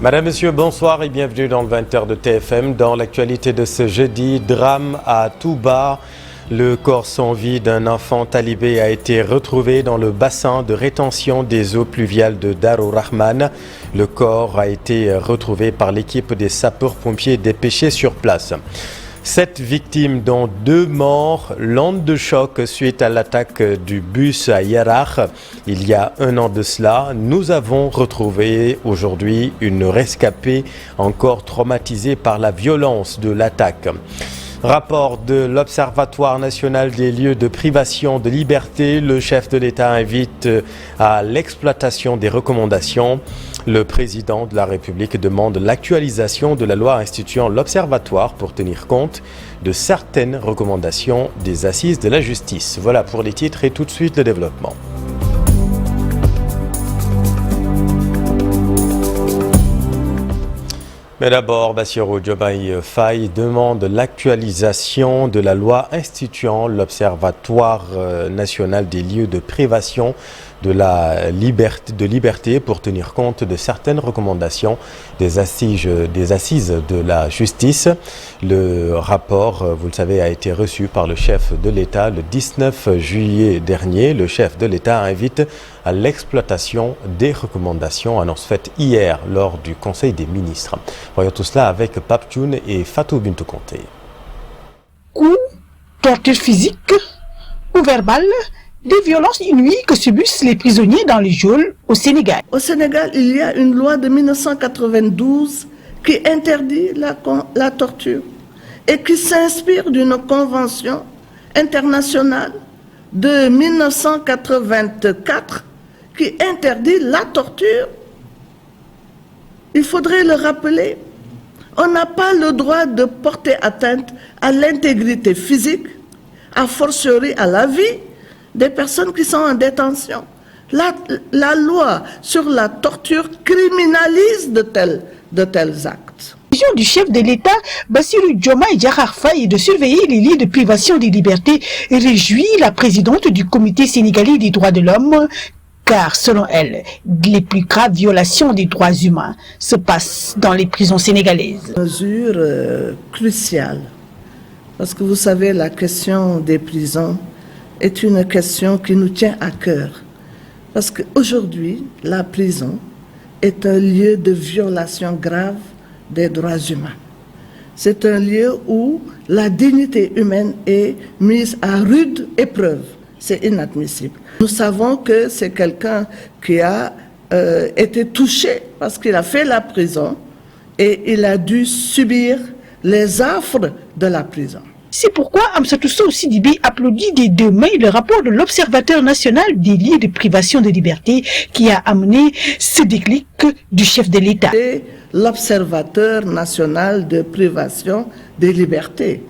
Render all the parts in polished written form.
Madame, Monsieur, bonsoir et bienvenue dans le 20h de TFM. Dans l'actualité de ce jeudi, drame à Touba. Le corps sans vie d'un enfant talibé a été retrouvé dans le bassin de rétention des eaux pluviales de Darou Rahman. Le corps a été retrouvé par l'équipe des sapeurs-pompiers dépêchés sur place. 7 victimes, dont 2 morts, l'onde de choc suite à l'attaque du bus à Yarach. Il y a 1 an de cela, nous avons retrouvé aujourd'hui une rescapée encore traumatisée par la violence de l'attaque. Rapport de l'Observatoire national des lieux de privation de liberté. Le chef de l'État invite à l'exploitation des recommandations. Le président de la République demande l'actualisation de la loi instituant l'Observatoire pour tenir compte de certaines recommandations des assises de la justice. Voilà pour les titres et tout de suite le développement. Mais d'abord, Bassirou Diomaye Faye demande l'actualisation de la loi instituant l'Observatoire national des lieux de privation de liberté pour tenir compte de certaines recommandations des assises de la justice. Le rapport, vous le savez, a été reçu par le chef de l'État le 19 juillet dernier. Le chef de l'État invite à l'exploitation des recommandations, annonce faite hier lors du Conseil des ministres. Voyons tout cela avec Pape Thioune et Fatou Bintou Conté. Coups, torture physique ou verbale, des violences inouïes que subissent les prisonniers dans les geôles au Sénégal. Au Sénégal, il y a une loi de 1992 qui interdit la torture et qui s'inspire d'une convention internationale de 1984 qui interdit la torture. Il faudrait le rappeler, on n'a pas le droit de porter atteinte à l'intégrité physique, a fortiori à la vie des personnes qui sont en détention. La loi sur la torture criminalise de tels actes. La décision du chef de l'État, Bassirou Diomaye Diakhar Faye, de surveiller les lieux de privation des libertés réjouit la présidente du Comité sénégalais des droits de l'homme, car selon elle, les plus graves violations des droits humains se passent dans les prisons sénégalaises. Mesure cruciale, parce que vous savez, la question des prisons est une question qui nous tient à cœur. Parce qu'aujourd'hui, la prison est un lieu de violation grave des droits humains. C'est un lieu où la dignité humaine est mise à rude épreuve. C'est inadmissible. Nous savons que c'est quelqu'un qui a été touché parce qu'il a fait la prison et il a dû subir les affres de la prison. C'est pourquoi Amsatou Sow Sidibé applaudit des 2 mains le rapport de l'Observateur national des lieux de privation de liberté qui a amené ce déclic du chef de l'État. C'est l'Observateur national de privation des libertés.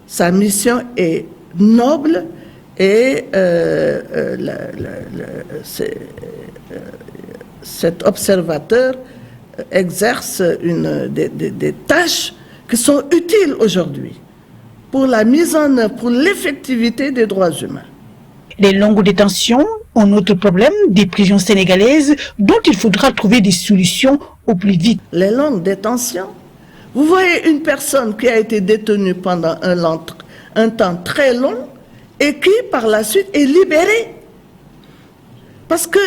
Sa mission est noble et cet observateur exerce des tâches qui sont utiles aujourd'hui pour la mise en œuvre, pour l'effectivité des droits humains. Les longues détentions, un autre problème des prisons sénégalaises dont il faudra trouver des solutions au plus vite. Les longues détentions. Vous voyez une personne qui a été détenue pendant un temps très long et qui, par la suite, est libérée. Parce que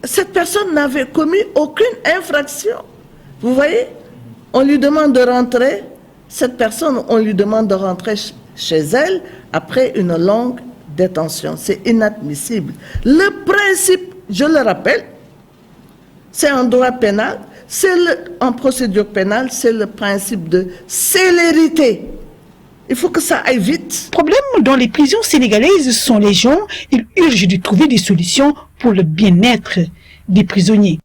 cette personne n'avait commis aucune infraction. Vous voyez, on lui demande de rentrer. Cette personne, on lui demande de rentrer chez elle après une longue détention. C'est inadmissible. Le principe, je le rappelle, c'est en droit pénal, en procédure pénale, c'est le principe de célérité. Il faut que ça aille vite. Le problème dans les prisons sénégalaises sont les gens. Ils urgent de trouver des solutions pour le bien-être des prisonniers.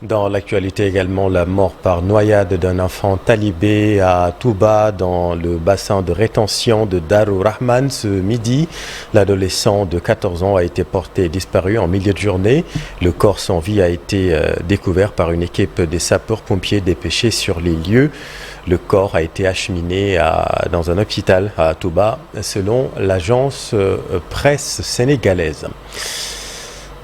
Dans l'actualité également, la mort par noyade d'un enfant talibé à Touba dans le bassin de rétention de Darou Rahman ce midi. L'adolescent de 14 ans a été porté disparu en milieu de journée. Le corps sans vie a été découvert par une équipe des sapeurs-pompiers dépêchés sur les lieux. Le corps a été acheminé dans un hôpital à Touba selon l'agence presse sénégalaise.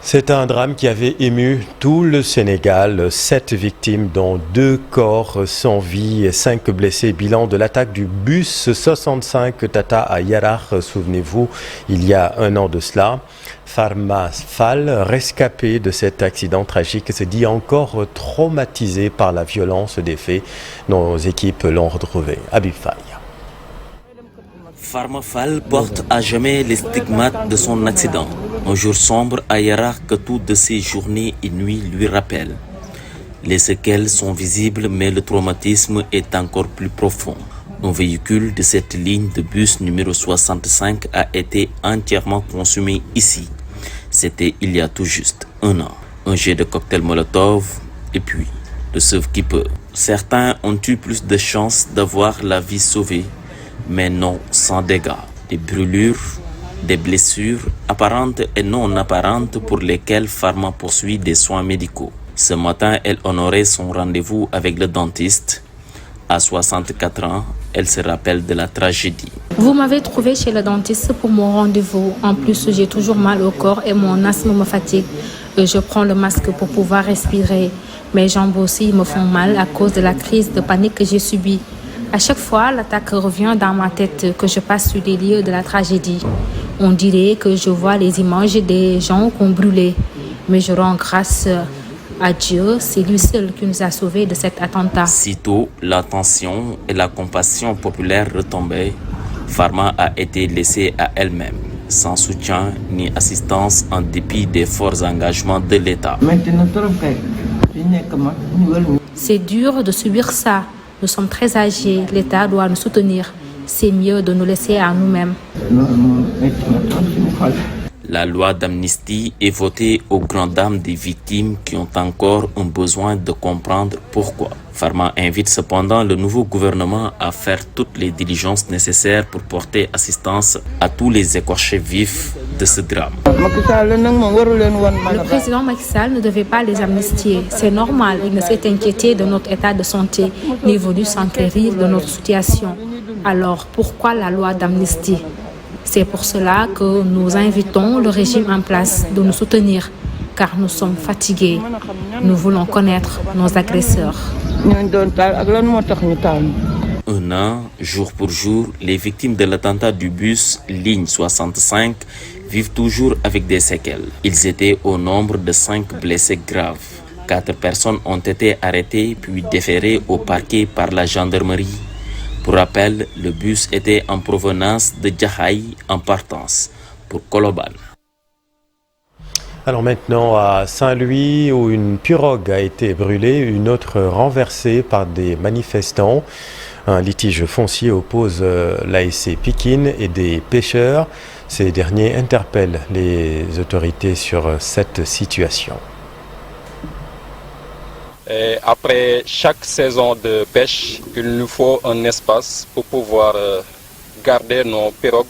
C'est un drame qui avait ému tout le Sénégal. 7 victimes, dont 2 corps sans vie et 5 blessés. Bilan de l'attaque du bus 65 Tata à Yarar, souvenez-vous, il y a un an de cela. Farma Fall, rescapé de cet accident tragique, se dit encore traumatisé par la violence des faits. Nos équipes l'ont retrouvé. Habib Faye. Farma Fall porte à jamais les stigmates de son accident. Un jour sombre à Yarar que toutes de ces journées et nuits lui rappellent. Les séquelles sont visibles, mais le traumatisme est encore plus profond. Un véhicule de cette ligne de bus numéro 65 a été entièrement consumé ici. C'était il y a tout juste un an. Un jet de cocktail Molotov et puis le sauve qui peut. Certains ont eu plus de chances d'avoir la vie sauvée, mais non sans dégâts. Des brûlures, des blessures apparentes et non apparentes pour lesquelles Farma poursuit des soins médicaux. Ce matin, elle honorait son rendez-vous avec le dentiste. À 64 ans, elle se rappelle de la tragédie. Vous m'avez trouvé chez le dentiste pour mon rendez-vous. En plus, j'ai toujours mal au corps et mon asthme me fatigue. Je prends le masque pour pouvoir respirer. Mes jambes aussi me font mal à cause de la crise de panique que j'ai subie. À chaque fois, l'attaque revient dans ma tête que je passe sur les lieux de la tragédie. On dirait que je vois les images des gens qu'on brûlait. Mais je rends grâce à Dieu, c'est lui seul qui nous a sauvés de cet attentat. Sitôt, l'attention et la compassion populaire retombaient. Farma a été laissée à elle-même, sans soutien ni assistance en dépit des forts engagements de l'État. C'est dur de subir ça. Nous sommes très âgés, l'État doit nous soutenir. C'est mieux de nous laisser à nous-mêmes. La loi d'amnistie est votée aux grandes dames des victimes qui ont encore un besoin de comprendre pourquoi. Farma invite cependant le nouveau gouvernement à faire toutes les diligences nécessaires pour porter assistance à tous les écorchés vifs de ce drame. Le président Macky Sall ne devait pas les amnistier. C'est normal, il ne s'est inquiété de notre état de santé, ni voulu s'enquérir de notre situation. Alors pourquoi la loi d'amnistie ? C'est pour cela que nous invitons le régime en place de nous soutenir, car nous sommes fatigués. Nous voulons connaître nos agresseurs. Un an, jour pour jour, les victimes de l'attentat du bus ligne 65 vivent toujours avec des séquelles. Ils étaient au nombre de 5 blessés graves. 4 personnes ont été arrêtées puis déférées au parquet par la gendarmerie. Pour rappel, le bus était en provenance de Djahaï en partance pour Koloban. Alors maintenant à Saint-Louis où une pirogue a été brûlée, une autre renversée par des manifestants. Un litige foncier oppose l'ASC Pikine et des pêcheurs. Ces derniers interpellent les autorités sur cette situation. Et après chaque saison de pêche, il nous faut un espace pour pouvoir garder nos pirogues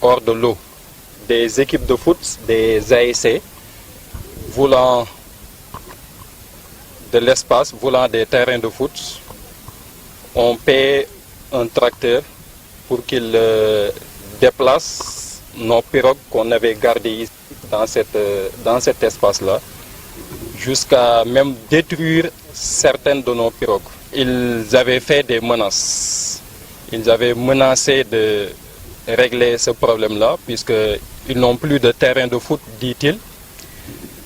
hors de l'eau. Des équipes de foot, des ASC, voulant de l'espace, voulant des terrains de foot, on paie un tracteur pour qu'il déplace nos pirogues qu'on avait gardées ici dans cet espace-là, jusqu'à même détruire certaines de nos pirogues. Ils avaient fait des menaces. Ils avaient menacé de régler ce problème-là, puisqu'ils n'ont plus de terrain de foot, dit-il.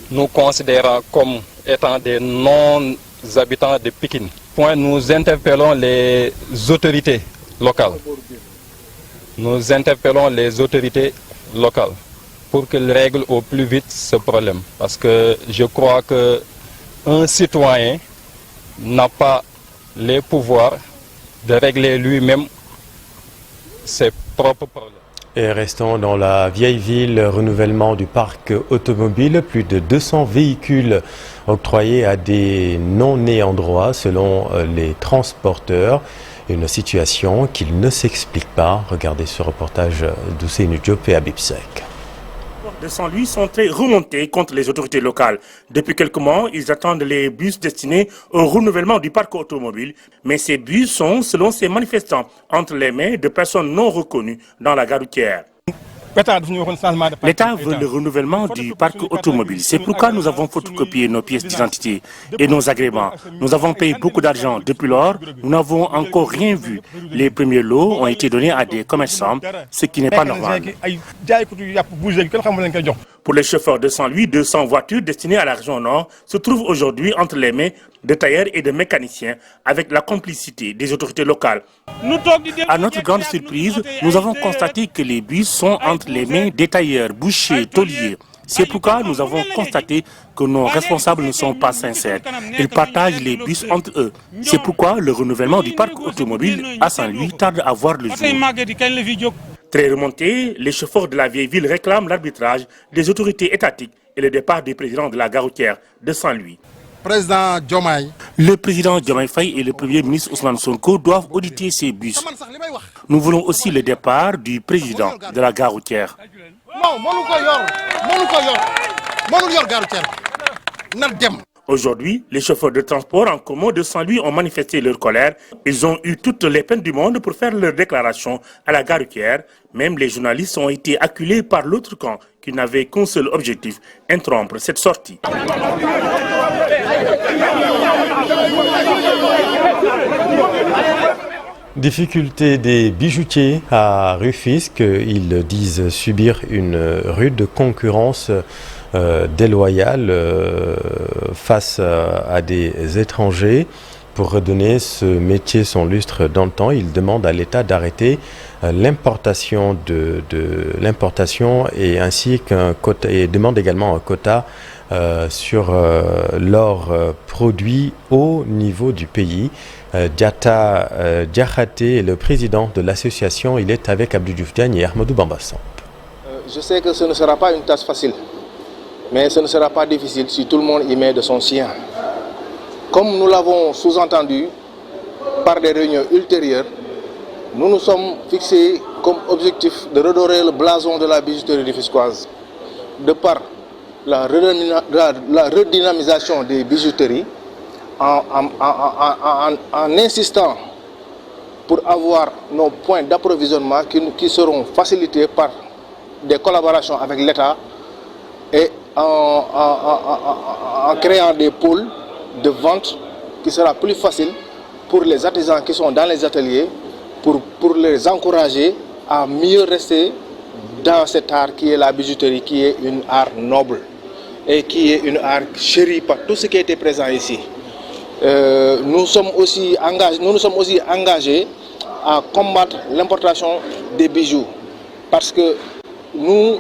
Nous considérons comme étant des non-habitants de Pikine. Nous interpellons les autorités locales. Nous interpellons les autorités locales pour qu'ils règlent au plus vite ce problème. Parce que je crois qu'un citoyen n'a pas les pouvoirs de régler lui-même ses propres problèmes. Et restons dans la vieille ville, renouvellement du parc automobile, plus de 200 véhicules octroyés à des non-ayants droit selon les transporteurs. Une situation qui ne s'explique pas. Regardez ce reportage d'Ousseynou Diop et Habib Sek. De Saint-Louis sont très remontés contre les autorités locales. Depuis quelques mois, ils attendent les bus destinés au renouvellement du parc automobile. Mais ces bus sont, selon ces manifestants, entre les mains de personnes non reconnues dans la gare routière. L'État veut le renouvellement du parc automobile. C'est pourquoi nous avons photocopié nos pièces d'identité et nos agréments. Nous avons payé beaucoup d'argent. Depuis lors, nous n'avons encore rien vu. Les premiers lots ont été donnés à des commerçants, ce qui n'est pas normal. Pour les chauffeurs de Saint-Louis, 200 voitures destinées à la région Nord se trouvent aujourd'hui entre les mains de tailleurs et de mécaniciens avec la complicité des autorités locales. À notre grande surprise, nous avons constaté que les bus sont entre les mains des tailleurs, bouchers, tôliers. C'est pourquoi nous avons constaté que nos responsables ne sont pas sincères. Ils partagent les bus entre eux. C'est pourquoi le renouvellement du parc automobile à Saint-Louis tarde à voir le jour. Très remontés, les chauffeurs de la vieille ville réclament l'arbitrage des autorités étatiques et le départ du président de la gare routière de Saint-Louis. Le président Diomaye Faye et le premier ministre Ousmane Sonko doivent auditer ces bus. Nous voulons aussi le départ du président de la gare routière. Aujourd'hui, les chauffeurs de transport en commun de Saint-Louis ont manifesté leur colère. Ils ont eu toutes les peines du monde pour faire leur déclaration à la gare routière. Même les journalistes ont été acculés par l'autre camp qui n'avait qu'un seul objectif, interrompre cette sortie. Difficulté des bijoutiers à Rufisque. Ils disent subir une rude concurrence déloyale face à des étrangers. Pour redonner ce métier son lustre dans le temps, ils demandent à l'État d'arrêter l'importation et ainsi qu'un quota, et demandent également un quota sur leurs produits au niveau du pays. Diata Diakhaté est le président de l'association. Il est avec Abdou Diouf Diagne et Ahmadou Bambassan. Je sais que ce ne sera pas une tâche facile, mais ce ne sera pas difficile si tout le monde y met de son sien. Comme nous l'avons sous-entendu par des réunions ultérieures, nous nous sommes fixés comme objectif de redorer le blason de la bijouterie rufisquoise de par la redynamisation des bijouteries en insistant pour avoir nos points d'approvisionnement qui seront facilités par des collaborations avec l'État et en créant des pôles de vente qui sera plus facile pour les artisans qui sont dans les ateliers pour les encourager à mieux rester dans cet art qui est la bijouterie, qui est une art noble et qui est une art chérie par tout ce qui a été présent ici. Nous nous sommes aussi engagés à combattre l'importation des bijoux parce que nous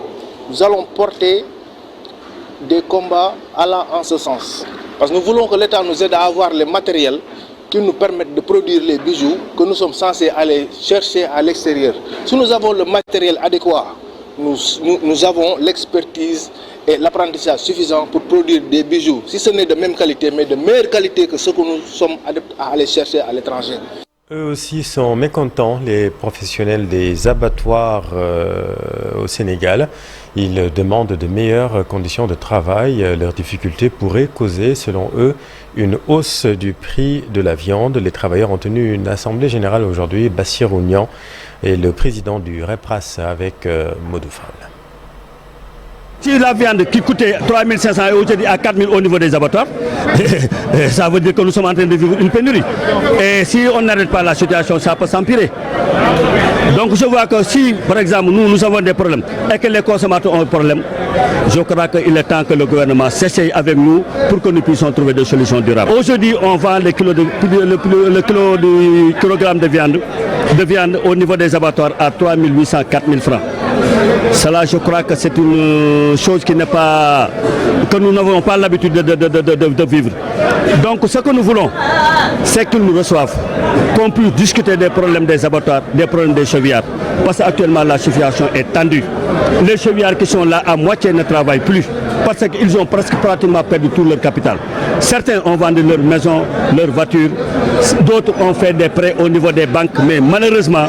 allons porter des combats allant en ce sens. Parce que nous voulons que l'État nous aide à avoir les matériels qui nous permettent de produire les bijoux que nous sommes censés aller chercher à l'extérieur. Si nous avons le matériel adéquat, nous avons l'expertise et l'apprentissage suffisant pour produire des bijoux, si ce n'est de même qualité, mais de meilleure qualité que ce que nous sommes adeptes à aller chercher à l'étranger. Eux aussi sont mécontents, les professionnels des abattoirs au Sénégal. Ils demandent de meilleures conditions de travail. Leurs difficultés pourraient causer, selon eux, une hausse du prix de la viande. Les travailleurs ont tenu une assemblée générale aujourd'hui. Bassirou Niang est le président du REPRAS avec Modou Fall. Si la viande qui coûtait 3 500 est aujourd'hui à 4 000 au niveau des abattoirs, ça veut dire que nous sommes en train de vivre une pénurie. Et si on n'arrête pas la situation, ça peut s'empirer. Donc je vois que si, par exemple, nous avons des problèmes et que les consommateurs ont des problèmes, je crois qu'il est temps que le gouvernement s'essaye avec nous pour que nous puissions trouver des solutions durables. Aujourd'hui, on vend le kilogramme de viande au niveau des abattoirs à 3 800, 4 000 francs. Cela, je crois que c'est une chose qui n'est pas, que nous n'avons pas l'habitude de vivre. Donc ce que nous voulons, c'est qu'ils nous reçoivent, qu'on puisse discuter des problèmes des abattoirs, des problèmes des chevillards. Parce qu'actuellement la situation est tendue. Les chevillards qui sont là à moitié ne travaillent plus parce qu'ils ont presque pratiquement perdu tout leur capital. Certains ont vendu leur maison, leur voiture, d'autres ont fait des prêts au niveau des banques, mais malheureusement,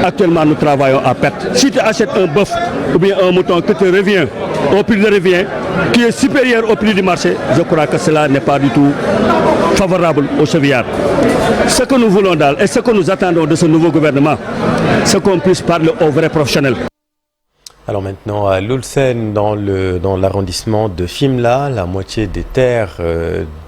actuellement nous travaillons à perte. Si tu achètes un bœuf ou bien un mouton que te revient au prix de revient, qui est supérieur au prix du marché, je crois que cela n'est pas du tout favorable aux chevillards. Ce que nous voulons et ce que nous attendons de ce nouveau gouvernement, c'est qu'on puisse parler aux vrais professionnels. Alors maintenant à Loulsen, dans l'arrondissement de Fimela, la moitié des terres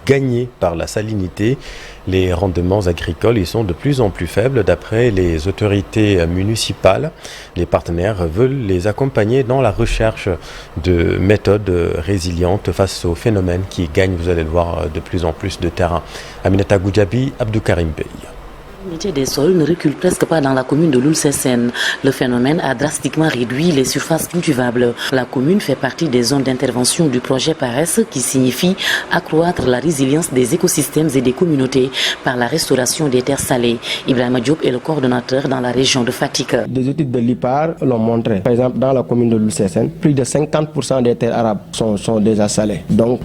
gagnées par la salinité, les rendements agricoles y sont de plus en plus faibles d'après les autorités municipales. Les partenaires veulent les accompagner dans la recherche de méthodes résilientes face aux phénomènes qui gagnent, vous allez le voir, de plus en plus de terrain. Aminata Goudjabi, Abdou Karim Bey. L'humidité des sols ne recule presque pas dans la commune de Loulsen. Le phénomène a drastiquement réduit les surfaces cultivables. La commune fait partie des zones d'intervention du projet PARES qui signifie accroître la résilience des écosystèmes et des communautés par la restauration des terres salées. Ibrahima Diop est le coordonnateur dans la région de Fatick. Des études de l'IPAR l'ont montré. Par exemple, dans la commune de Loulsen, plus de 50% des terres arabes sont déjà salées. Donc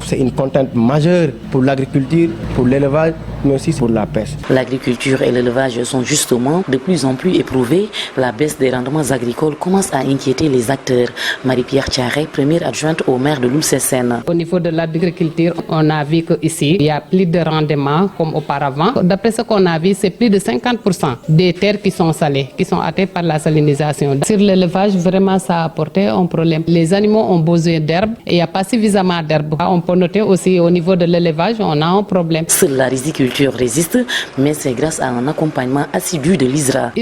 c'est une contrainte majeure pour l'agriculture, pour l'élevage, mais aussi pour la pêche. L'agriculture et l'élevage sont justement de plus en plus éprouvés. La baisse des rendements agricoles commence à inquiéter les acteurs. Marie-Pierre Thiaré, première adjointe au maire de Loulsen. Au niveau de l'agriculture, on a vu qu'ici, il y a plus de rendement comme auparavant. D'après ce qu'on a vu, c'est plus de 50% des terres qui sont salées, qui sont atteintes par la salinisation. Sur l'élevage, vraiment, ça a apporté un problème. Les animaux ont besoin d'herbe et il n'y a pas suffisamment d'herbe. On peut noter aussi au niveau de l'élevage, on a un problème. Seule la riziculture résiste, mais c'est grâce à un accompagnement assidu de l'ISRA.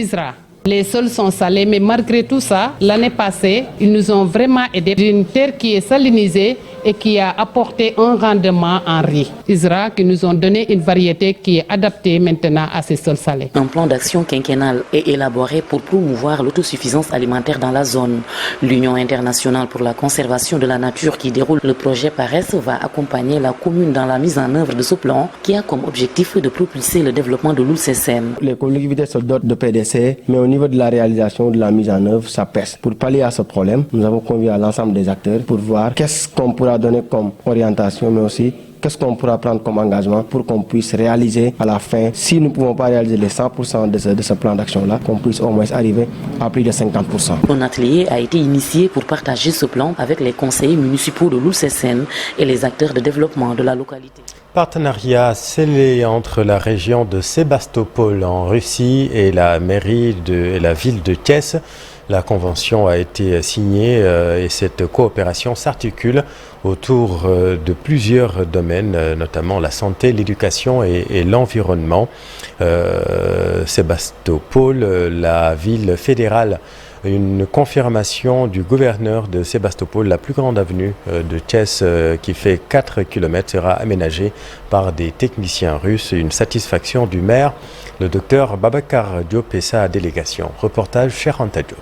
Les sols sont salés, mais malgré tout ça, l'année passée, ils nous ont vraiment aidés d'une terre qui est salinisée et qui a apporté un rendement en riz. ISRA qui nous ont donné une variété qui est adaptée maintenant à ces sols salés. Un plan d'action quinquennal est élaboré pour promouvoir l'autosuffisance alimentaire dans la zone. L'Union internationale pour la conservation de la nature qui déroule le projet PARES va accompagner la commune dans la mise en œuvre de ce plan qui a comme objectif de propulser le développement de Loulsen. Les collectivités se dotent de PDC, mais au niveau de la réalisation de la mise en œuvre, ça pèse. Pour pallier à ce problème, nous avons convié à l'ensemble des acteurs pour voir qu'est-ce qu'on pourra donner comme orientation, mais aussi qu'est-ce qu'on pourra prendre comme engagement pour qu'on puisse réaliser à la fin, si nous ne pouvons pas réaliser les 100% de ce plan d'action-là, qu'on puisse au moins arriver à plus de 50%. Un atelier a été initié pour partager ce plan avec les conseillers municipaux de Loulsen et les acteurs de développement de la localité. Partenariat scellé entre la région de Sébastopol en Russie et la mairie et la ville de Thiès. La convention a été signée et cette coopération s'articule autour de plusieurs domaines, notamment la santé, l'éducation et l'environnement. Sébastopol, la ville fédérale, une confirmation du gouverneur de Sébastopol, la plus grande avenue de Thiès qui fait 4 km sera aménagée par des techniciens russes. Une satisfaction du maire, le docteur Babacar Diop et sa délégation. Reportage Cheranta Diop.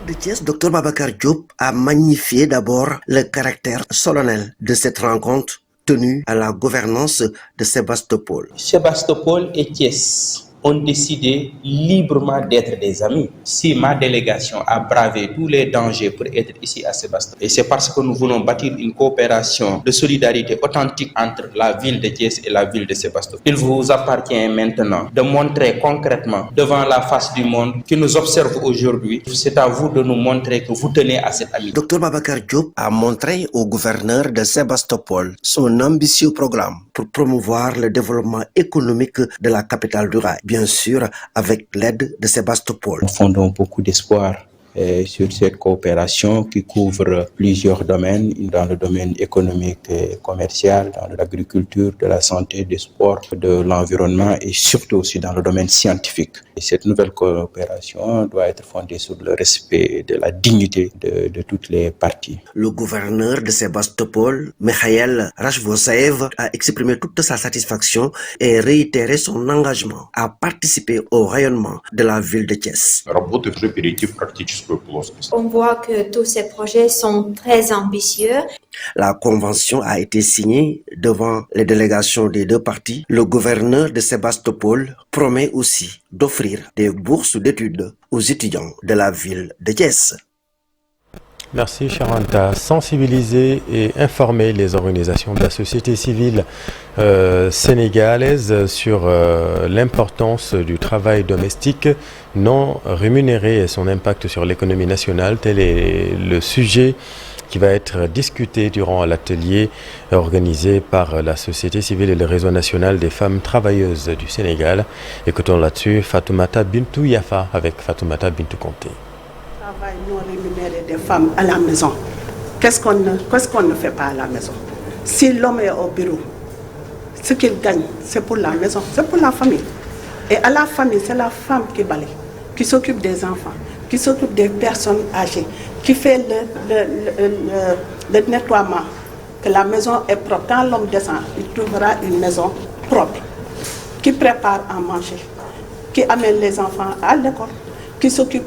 De Thiès, Dr Babacar Diop a magnifié d'abord le caractère solennel de cette rencontre tenue à la gouvernance de Sébastopol. Sébastopol et Thiès ont décidé librement d'être des amis. Si ma délégation a bravé tous les dangers pour être ici à Sébastopol, et c'est parce que nous voulons bâtir une coopération de solidarité authentique entre la ville de Thiès et la ville de Sébastopol. Il vous appartient maintenant de montrer concrètement devant la face du monde qui nous observe aujourd'hui. C'est à vous de nous montrer que vous tenez à cette amitié. Dr Babacar Diop a montré au gouverneur de Sébastopol son ambitieux programme pour promouvoir le développement économique de la capitale du rail. Bien sûr, avec l'aide de Sébastopol. Nous fondons beaucoup d'espoir sur cette coopération qui couvre plusieurs domaines, dans le domaine économique et commercial, dans l'agriculture, de la santé, du sport, de l'environnement et surtout aussi dans le domaine scientifique. Et cette nouvelle coopération doit être fondée sur le respect de la dignité de toutes les parties. Le gouverneur de Sébastopol, Mikhail Rashvosaev, a exprimé toute sa satisfaction et réitéré son engagement à participer au rayonnement de la ville de Thiès. On voit que tous ces projets sont très ambitieux. La convention a été signée devant les délégations des deux parties. Le gouverneur de Sébastopol promet aussi d'offrir des bourses d'études aux étudiants de la ville de Thiès. Merci Charanta. Sensibiliser et informer les organisations de la société civile sénégalaise sur l'importance du travail domestique non rémunéré et son impact sur l'économie nationale. Tel est le sujet qui va être discuté durant l'atelier organisé par la société civile et le réseau national des femmes travailleuses du Sénégal. Écoutons là-dessus Fatoumata Bintou Yafa avec Fatoumata Bintou Conté. Travail non rémunéré des femmes à la maison. Qu'est-ce qu'on ne fait pas à la maison? Si l'homme est au bureau, ce qu'il gagne, c'est pour la maison, c'est pour la famille. Et à la famille, c'est la femme qui balaye, qui s'occupe des enfants, qui s'occupe des personnes âgées, qui fait le nettoiement, que la maison est propre. Quand l'homme descend, il trouvera une maison propre, qui prépare à manger, qui amène les enfants à l'école, qui s'occupe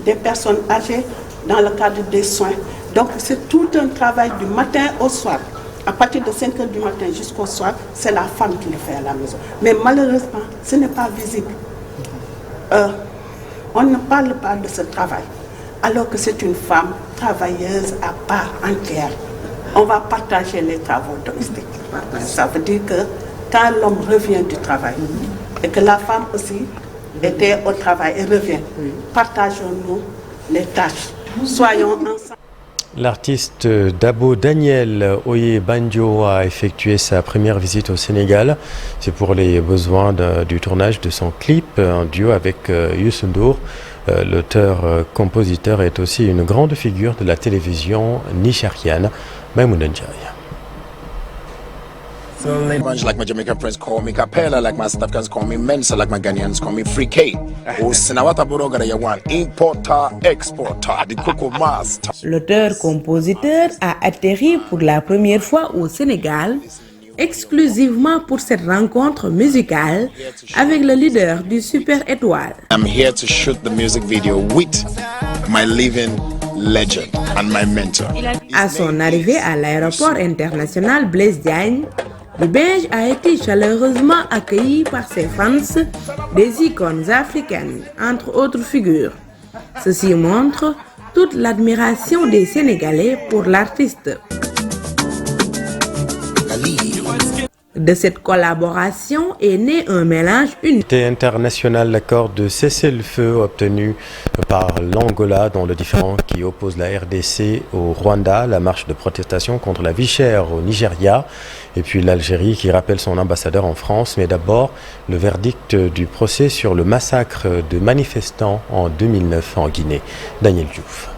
des personnes âgées dans le cadre des soins. Donc c'est tout un travail du matin au soir. À partir de 5 h du matin jusqu'au soir, c'est la femme qui le fait à la maison. Mais malheureusement, ce n'est pas visible. On ne parle pas de ce travail, alors que c'est une femme travailleuse à part entière. On va partager les travaux domestiques. Ça veut dire que quand l'homme revient du travail, et que la femme aussi était au travail et revient, partageons-nous les tâches. Soyons ensemble. L'artiste Dabo Daniel Oye Banjo a effectué sa première visite au Sénégal. C'est pour les besoins du tournage de son clip en duo avec Youssou N'Dour. L'auteur-compositeur est aussi une grande figure de la télévision nigériane, Maimouna Ndiaye. Like my Jamaican friends call me Capella, like my South Africans call me Mensa, like my Ghanaians call me Free K. L'auteur-compositeur a atterri pour la première fois au Sénégal, exclusivement pour cette rencontre musicale avec le leader du Super Étoile. I'm here to shoot the music video with my living legend and my mentor. À son arrivée à l'aéroport international Blaise Diagne, le Belge a été chaleureusement accueilli par ses fans, des icônes africaines, entre autres figures. Ceci montre toute l'admiration des Sénégalais pour l'artiste. De cette collaboration est né un mélange unique. International, l'accord de cessez-le-feu obtenu par l'Angola dans le différend qui oppose la RDC au Rwanda, la marche de protestation contre la vie chère au Nigeria, et puis l'Algérie qui rappelle son ambassadeur en France. Mais d'abord, le verdict du procès sur le massacre de manifestants en 2009 en Guinée. Daniel Diouf.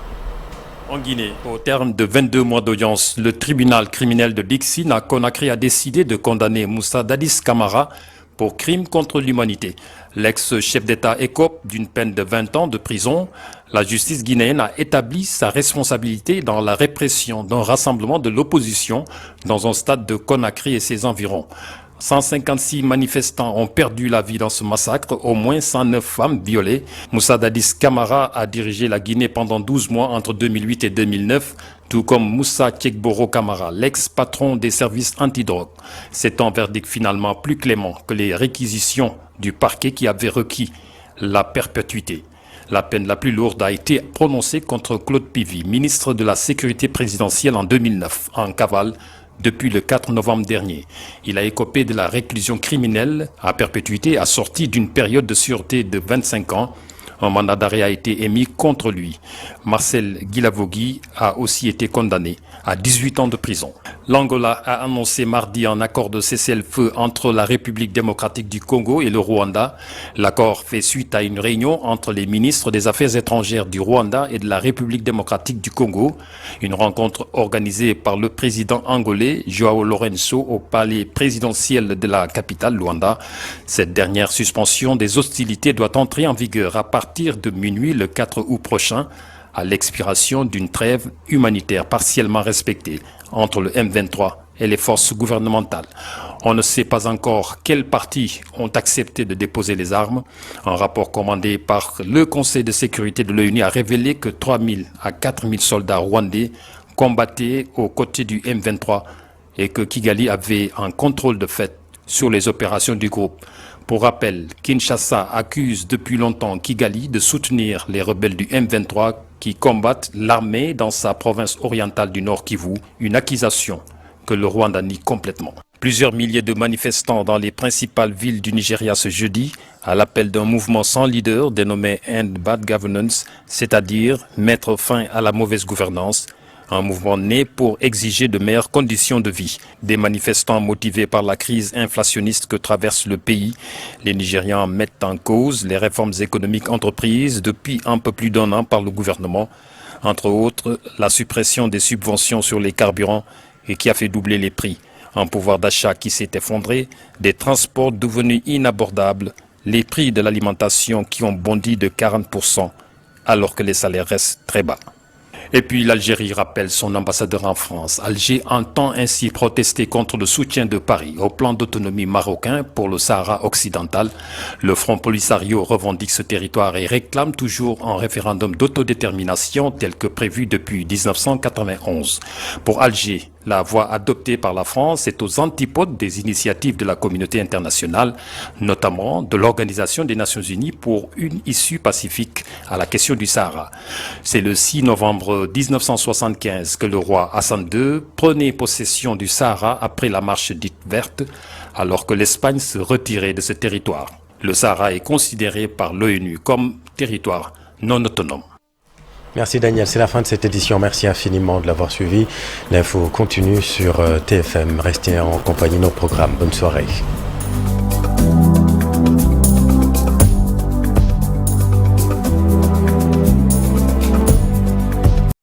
En Guinée, au terme de 22 mois d'audience, le tribunal criminel de Dixine à Conakry a décidé de condamner Moussa Dadis Camara pour crime contre l'humanité. L'ex-chef d'État écope d'une peine de 20 ans de prison. La justice guinéenne a établi sa responsabilité dans la répression d'un rassemblement de l'opposition dans un stade de Conakry et ses environs. 156 manifestants ont perdu la vie dans ce massacre, au moins 109 femmes violées. Moussa Dadis Camara a dirigé la Guinée pendant 12 mois entre 2008 et 2009, tout comme Moussa Tchekboro Camara, l'ex-patron des services antidrogue. C'est un verdict finalement plus clément que les réquisitions du parquet qui avait requis la perpétuité. La peine la plus lourde a été prononcée contre Claude Pivy, ministre de la Sécurité présidentielle en 2009, en cavale depuis le 4 novembre dernier. Il a écopé de la réclusion criminelle à perpétuité assortie d'une période de sûreté de 25 ans. Un mandat d'arrêt a été émis contre lui. Marcel Guilavogui a aussi été condamné à 18 ans de prison. L'Angola a annoncé mardi un accord de cessez-le-feu entre la République démocratique du Congo et le Rwanda. L'accord fait suite à une réunion entre les ministres des Affaires étrangères du Rwanda et de la République démocratique du Congo. Une rencontre organisée par le président angolais Joao Lourenço au palais présidentiel de la capitale Luanda. Cette dernière suspension des hostilités doit entrer en vigueur à partir de minuit le 4 août prochain, à l'expiration d'une trêve humanitaire partiellement respectée entre le M23 et les forces gouvernementales. On ne sait pas encore quels partis ont accepté de déposer les armes. Un rapport commandé par le Conseil de sécurité de l'ONU a révélé que 3 000 à 4 000 soldats rwandais combattaient aux côtés du M23 et que Kigali avait un contrôle de fait sur les opérations du groupe. Pour rappel, Kinshasa accuse depuis longtemps Kigali de soutenir les rebelles du M23 qui combattent l'armée dans sa province orientale du Nord Kivu, une accusation que le Rwanda nie complètement. Plusieurs milliers de manifestants dans les principales villes du Nigeria ce jeudi, à l'appel d'un mouvement sans leader dénommé End Bad Governance, c'est-à-dire mettre fin à la mauvaise gouvernance. Un mouvement né pour exiger de meilleures conditions de vie. Des manifestants motivés par la crise inflationniste que traverse le pays. Les Nigérians mettent en cause les réformes économiques entreprises depuis un peu plus d'un an par le gouvernement. Entre autres, la suppression des subventions sur les carburants et qui a fait doubler les prix. Un pouvoir d'achat qui s'est effondré, des transports devenus inabordables, les prix de l'alimentation qui ont bondi de 40%, alors que les salaires restent très bas. Et puis l'Algérie rappelle son ambassadeur en France. Alger entend ainsi protester contre le soutien de Paris au plan d'autonomie marocain pour le Sahara occidental. Le Front Polisario revendique ce territoire et réclame toujours un référendum d'autodétermination tel que prévu depuis 1991. Pour Alger, la voie adoptée par la France est aux antipodes des initiatives de la communauté internationale, notamment de l'Organisation des Nations Unies pour une issue pacifique à la question du Sahara. C'est le 6 novembre 1975 que le roi Hassan II prenait possession du Sahara après la marche dite verte, alors que l'Espagne se retirait de ce territoire. Le Sahara est considéré par l'ONU comme territoire non autonome. Merci Daniel, c'est la fin de cette édition. Merci infiniment de l'avoir suivi. L'info continue sur TFM. Restez en compagnie de nos programmes. Bonne soirée.